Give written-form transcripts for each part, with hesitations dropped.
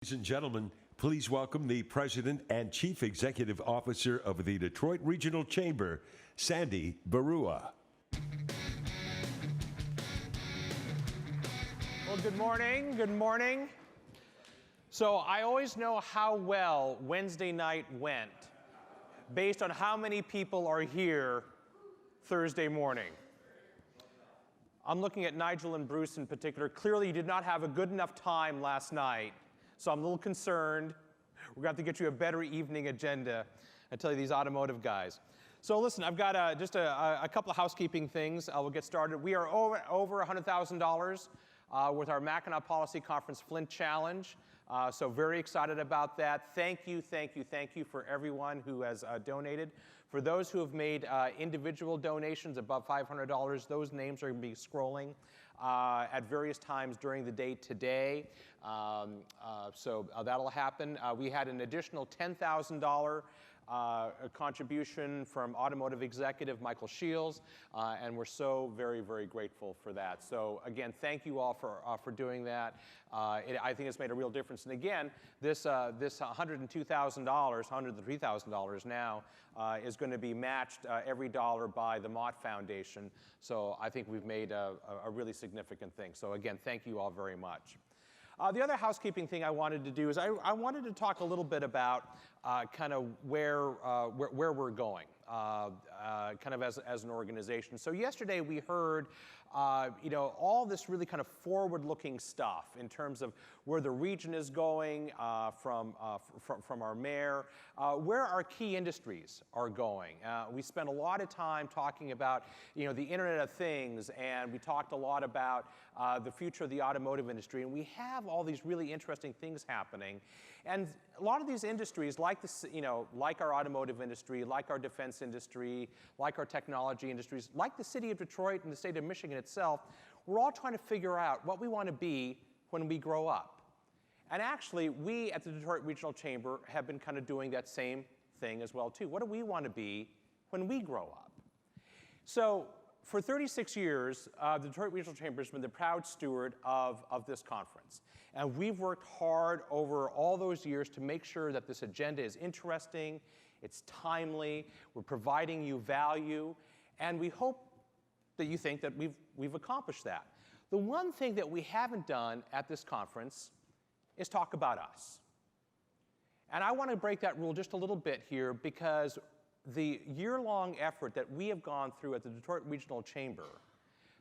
Ladies and gentlemen, please welcome the President and Chief Executive Officer of the Detroit Regional Chamber, Sandy Baruah. Well, good morning. Good morning. So I always know how well Wednesday night went based on how many people are here Thursday morning. I'm looking at Nigel and Bruce in particular. Clearly, you did not have a good enough time last night. So I'm a little concerned. We're going to have to get you a better evening agenda, I tell you, these automotive guys. So listen, I've got just a couple of housekeeping things. We'll get started. We are over $100,000 with our Mackinac Policy Conference Flint Challenge. So very excited about that. Thank you for everyone who has donated. For those who have made individual donations above $500, those names are going to be scrolling at various times during the day today. So that'll happen. We had an additional $10,000 contribution from automotive executive Michael Shields, and we're so very, very grateful for that. So again, thank you all for doing that. I think it's made a real difference. And again, this $102,000, $103,000 now, is going to be matched every dollar by the Mott Foundation. So I think we've made a really significant thing. So again, thank you all very much. The other housekeeping thing I wanted to do is I wanted to talk a little bit about kind of where we're going, kind of as an organization. So yesterday we heard all this really kind of forward-looking stuff in terms of where the region is going from our mayor, where our key industries are going. We spent a lot of time talking about the Internet of Things, and we talked a lot about the future of the automotive industry, and we have all these really interesting things happening. And a lot of these industries, like our automotive industry, like our defense industry, like our technology industries, like the city of Detroit and the state of Michigan itself, we're all trying to figure out what we want to be when we grow up. And actually, we at the Detroit Regional Chamber have been kind of doing that same thing as well, too. What do we want to be when we grow up? So for 36 years, the Detroit Regional Chamber has been the proud steward of this conference. And we've worked hard over all those years to make sure that this agenda is interesting, it's timely, we're providing you value, and we hope that you think that we've accomplished that. The one thing that we haven't done at this conference is talk about us. And I want to break that rule just a little bit here, because the year-long effort that we have gone through at the Detroit Regional Chamber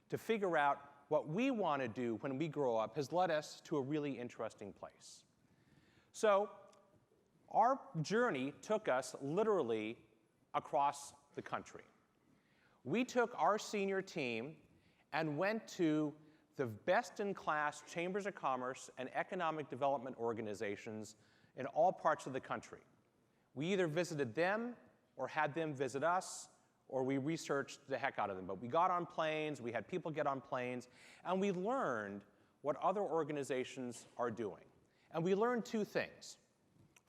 to figure out what we want to do when we grow up has led us to a really interesting place. So our journey took us literally across the country. We took our senior team and went to the best-in-class chambers of commerce and economic development organizations in all parts of the country. We either visited them or had them visit us, or we researched the heck out of them. But we got on planes, we had people get on planes, and we learned what other organizations are doing. And we learned two things.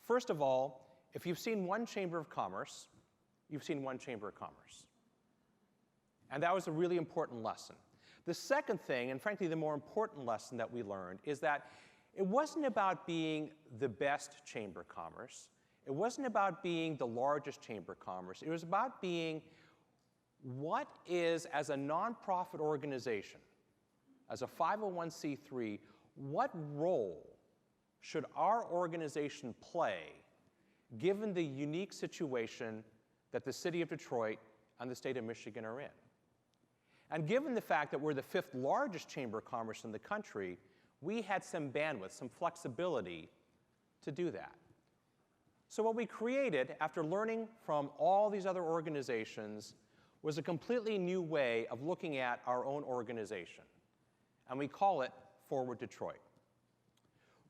First of all, if you've seen one chamber of commerce, you've seen one chamber of commerce. And that was a really important lesson. The second thing, and frankly the more important lesson that we learned, is that it wasn't about being the best chamber of commerce. It wasn't about being the largest chamber of commerce. It was about being what is, as a nonprofit organization, as a 501c3, what role should our organization play given the unique situation that the city of Detroit and the state of Michigan are in? And given the fact that we're the 5th largest chamber of commerce in the country, we had some bandwidth, some flexibility to do that. So what we created, after learning from all these other organizations, was a completely new way of looking at our own organization. And we call it Forward Detroit.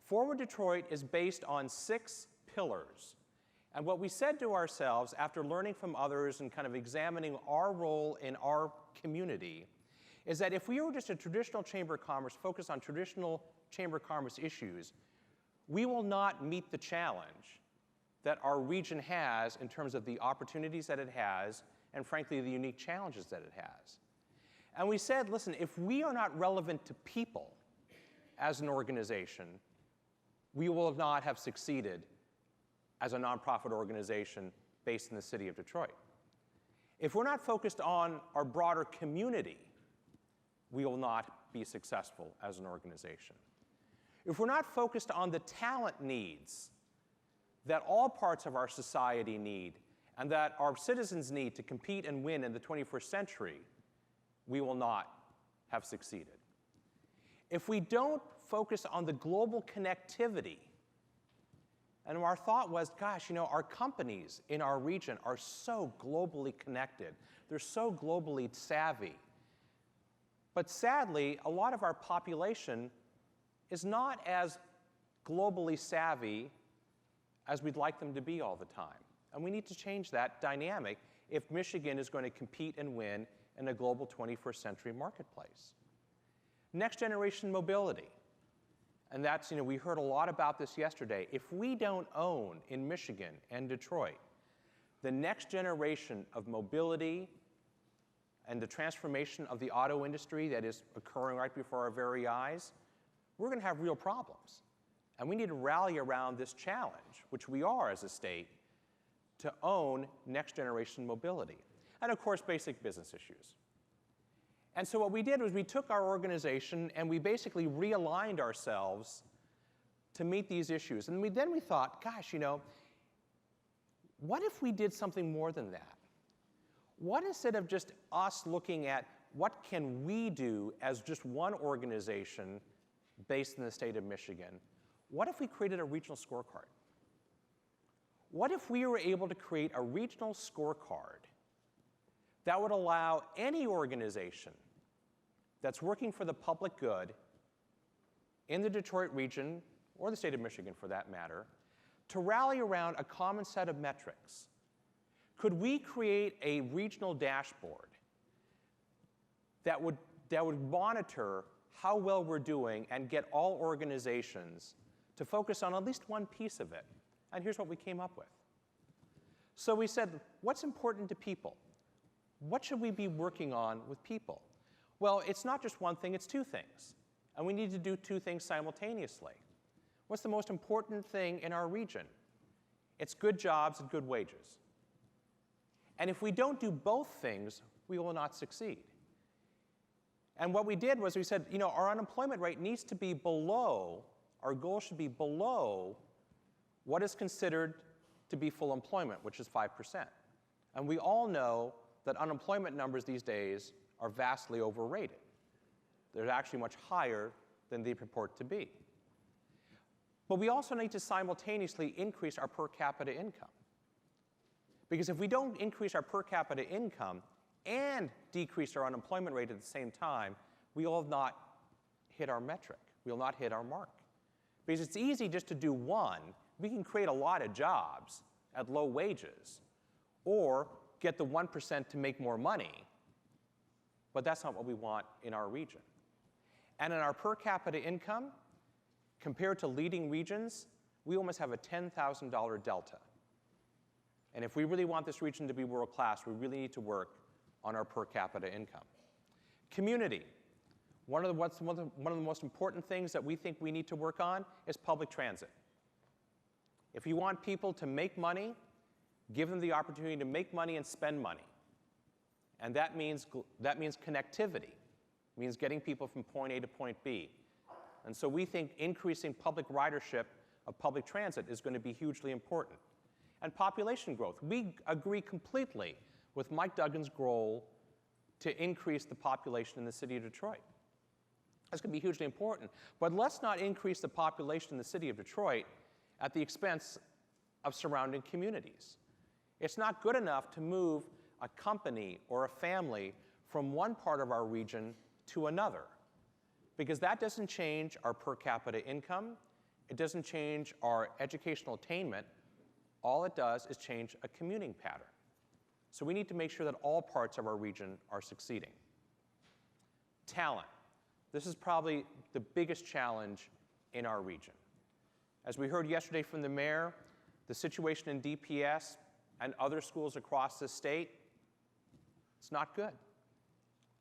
Forward Detroit is based on 6 pillars. And what we said to ourselves after learning from others and kind of examining our role in our community is that if we were just a traditional chamber of commerce focused on traditional chamber of commerce issues, we will not meet the challenge that our region has in terms of the opportunities that it has and frankly the unique challenges that it has. And we said, listen, if we are not relevant to people as an organization, we will not have succeeded as a nonprofit organization based in the city of Detroit. If we're not focused on our broader community, we will not be successful as an organization. If we're not focused on the talent needs that all parts of our society need and that our citizens need to compete and win in the 21st century, we will not have succeeded. If we don't focus on the global connectivity, and our thought was, gosh, our companies in our region are so globally connected. They're so globally savvy. But sadly, a lot of our population is not as globally savvy as we'd like them to be all the time. And we need to change that dynamic if Michigan is going to compete and win in a global 21st century marketplace. Next generation mobility. And that's, we heard a lot about this yesterday. If we don't own in Michigan and Detroit the next generation of mobility and the transformation of the auto industry that is occurring right before our very eyes, we're going to have real problems. And we need to rally around this challenge, which we are as a state, to own next generation mobility. And of course, basic business issues. And so what we did was we took our organization and we basically realigned ourselves to meet these issues. And then we thought, gosh, what if we did something more than that? What, instead of just us looking at what can we do as just one organization based in the state of Michigan, what if we created a regional scorecard? What if we were able to create a regional scorecard that would allow any organization that's working for the public good in the Detroit region, or the state of Michigan for that matter, to rally around a common set of metrics? Could we create a regional dashboard that would monitor how well we're doing and get all organizations to focus on at least one piece of it? And here's what we came up with. So we said, what's important to people? What should we be working on with people? Well, it's not just one thing, it's two things. And we need to do two things simultaneously. What's the most important thing in our region? It's good jobs and good wages. And if we don't do both things, we will not succeed. And what we did was we said, our unemployment rate needs to be below, our goal should be below what is considered to be full employment, which is 5%. And we all know that unemployment numbers these days are vastly overrated. They're actually much higher than they purport to be. But we also need to simultaneously increase our per capita income. Because if we don't increase our per capita income and decrease our unemployment rate at the same time, we will not hit our metric. We will not hit our mark. Because it's easy just to do one. We can create a lot of jobs at low wages, or get the 1% to make more money, but that's not what we want in our region. And in our per capita income, compared to leading regions, we almost have a $10,000 delta. And if we really want this region to be world class, we really need to work on our per capita income. Community. One of the most important things that we think we need to work on is public transit. If you want people to make money, give them the opportunity to make money and spend money. And that means connectivity. It means getting people from point A to point B. And so we think increasing public ridership of public transit is going to be hugely important. And population growth. We agree completely with Mike Duggan's goal to increase the population in the city of Detroit. That's going to be hugely important. But let's not increase the population in the city of Detroit at the expense of surrounding communities. It's not good enough to move a company or a family from one part of our region to another, because that doesn't change our per capita income, it doesn't change our educational attainment, all it does is change a commuting pattern. So we need to make sure that all parts of our region are succeeding. Talent. This is probably the biggest challenge in our region. As we heard yesterday from the mayor, the situation in DPS and other schools across the state, it's not good.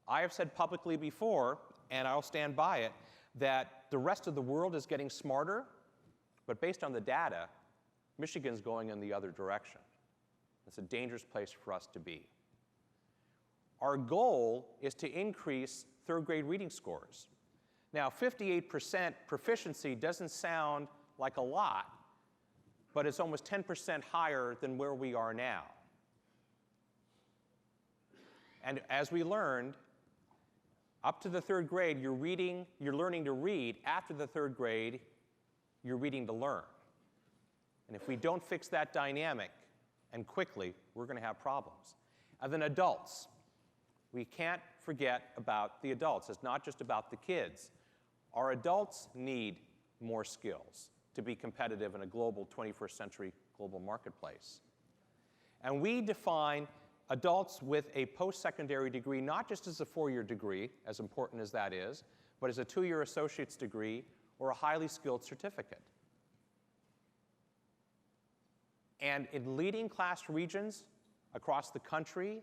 I have said publicly before, and I'll stand by it, that the rest of the world is getting smarter, But based on the data, Michigan's going in the other direction. It's a dangerous place for us to be. Our goal is to increase third grade reading scores. Now, 58% proficiency doesn't sound like a lot, but it's almost 10% higher than where we are now. And as we learned, up to the third grade, you're learning to read. After the third grade, you're reading to learn. And if we don't fix that dynamic, and quickly, we're going to have problems. And then adults. We can't forget about the adults. It's not just about the kids. Our adults need more skills to be competitive in a global 21st century global marketplace. And we define adults with a post-secondary degree not just as a 4-year degree, as important as that is, but as a 2-year associate's degree or a highly skilled certificate. And in leading class regions across the country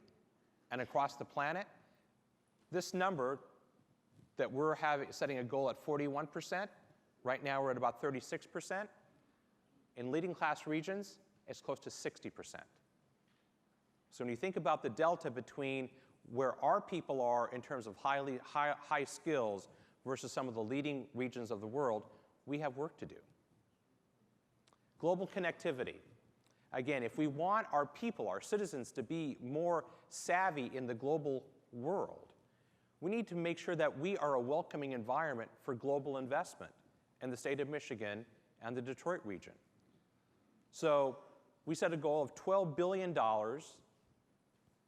and across the planet, this number that we're setting a goal at 41%, right now we're at about 36%. In leading class regions, it's close to 60%. So when you think about the delta between where our people are in terms of high skills versus some of the leading regions of the world, we have work to do. Global connectivity. Again, if we want our people, our citizens, to be more savvy in the global world, we need to make sure that we are a welcoming environment for global investment in the state of Michigan and the Detroit region. So we set a goal of $12 billion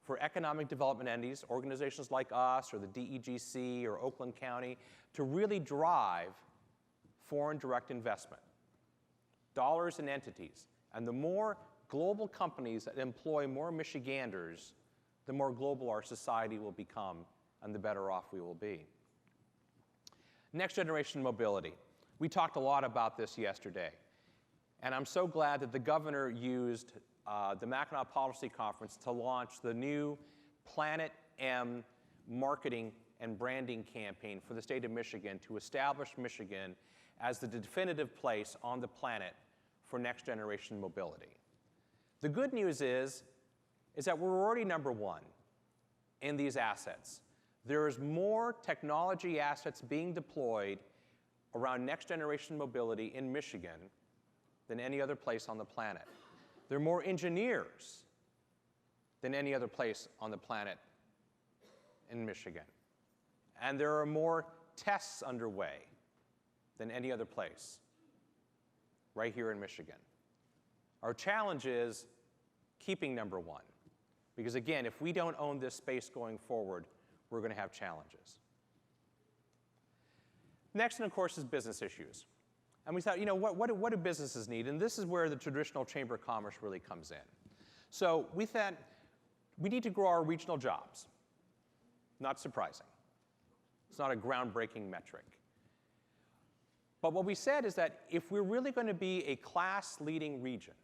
for economic development entities, organizations like us or the DEGC or Oakland County, to really drive foreign direct investment, dollars and entities. And the more global companies that employ more Michiganders, the more global our society will become and the better off we will be. Next generation mobility. We talked a lot about this yesterday. And I'm so glad that the governor used the Mackinac Policy Conference to launch the new Planet M marketing and branding campaign for the state of Michigan to establish Michigan as the definitive place on the planet for next generation mobility. The good news is that we're already number one in these assets. There is more technology assets being deployed around next generation mobility in Michigan than any other place on the planet. There are more engineers than any other place on the planet in Michigan. And there are more tests underway than any other place right here in Michigan. Our challenge is keeping number one. Because again, if we don't own this space going forward, we're going to have challenges. Next, and of course, is business issues. And we thought, what do businesses need? And this is where the traditional Chamber of Commerce really comes in. So we thought we need to grow our regional jobs. Not surprising. It's not a groundbreaking metric. But what we said is that if we're really going to be a class-leading region,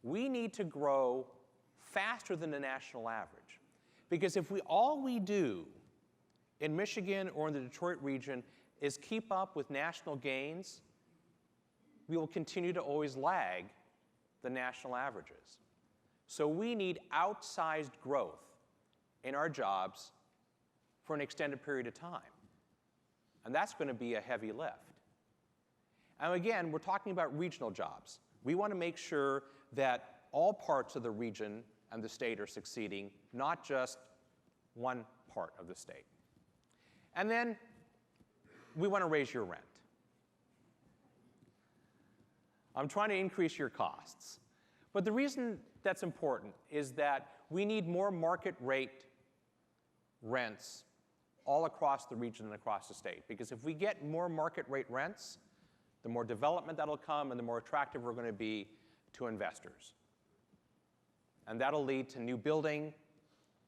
we need to grow faster than the national average. Because if all we do in Michigan or in the Detroit region is keep up with national gains, we will continue to always lag the national averages. So we need outsized growth in our jobs for an extended period of time. And that's going to be a heavy lift. And again, we're talking about regional jobs. We want to make sure that all parts of the region and the state are succeeding, not just one part of the state. And then we want to raise your rent. I'm trying to increase your costs. But the reason that's important is that we need more market rate rents all across the region and across the state. Because if we get more market rate rents, the more development that'll come and the more attractive we're going to be to investors. And that'll lead to new building,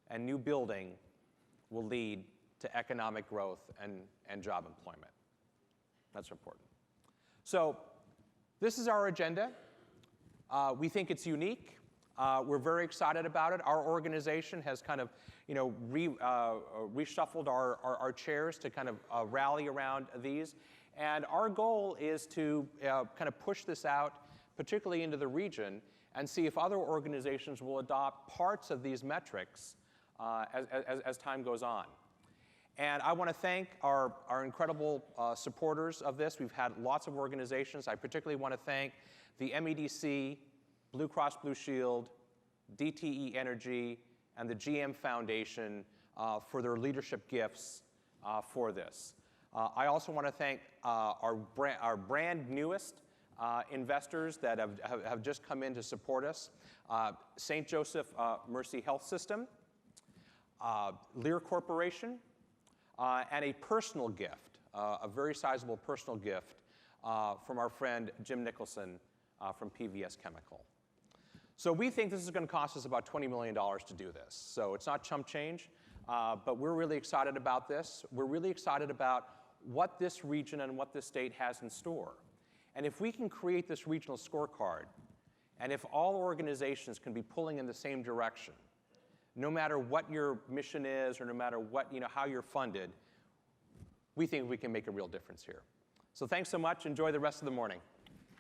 and new building will lead to economic growth and job employment. That's important. So this is our agenda. We think it's unique. We're very excited about it. Our organization has kind of reshuffled our chairs to kind of rally around these. And our goal is to kind of push this out, particularly into the region, and see if other organizations will adopt parts of these metrics as time goes on. And I want to thank our incredible supporters of this. We've had lots of organizations. I particularly want to thank the MEDC, Blue Cross Blue Shield, DTE Energy, and the GM Foundation for their leadership gifts for this. I also want to thank our brand newest investors that have just come in to support us. St. Joseph Mercy Health System, Lear Corporation, and a personal gift, a very sizable personal gift from our friend Jim Nicholson from PVS Chemical. So we think this is going to cost us about $20 million to do this. So it's not chump change, but we're really excited about this. We're really excited about what this region and what this state has in store. And if we can create this regional scorecard, and if all organizations can be pulling in the same direction, no matter what your mission is or no matter what, how you're funded, we think we can make a real difference here. So thanks so much. Enjoy the rest of the morning.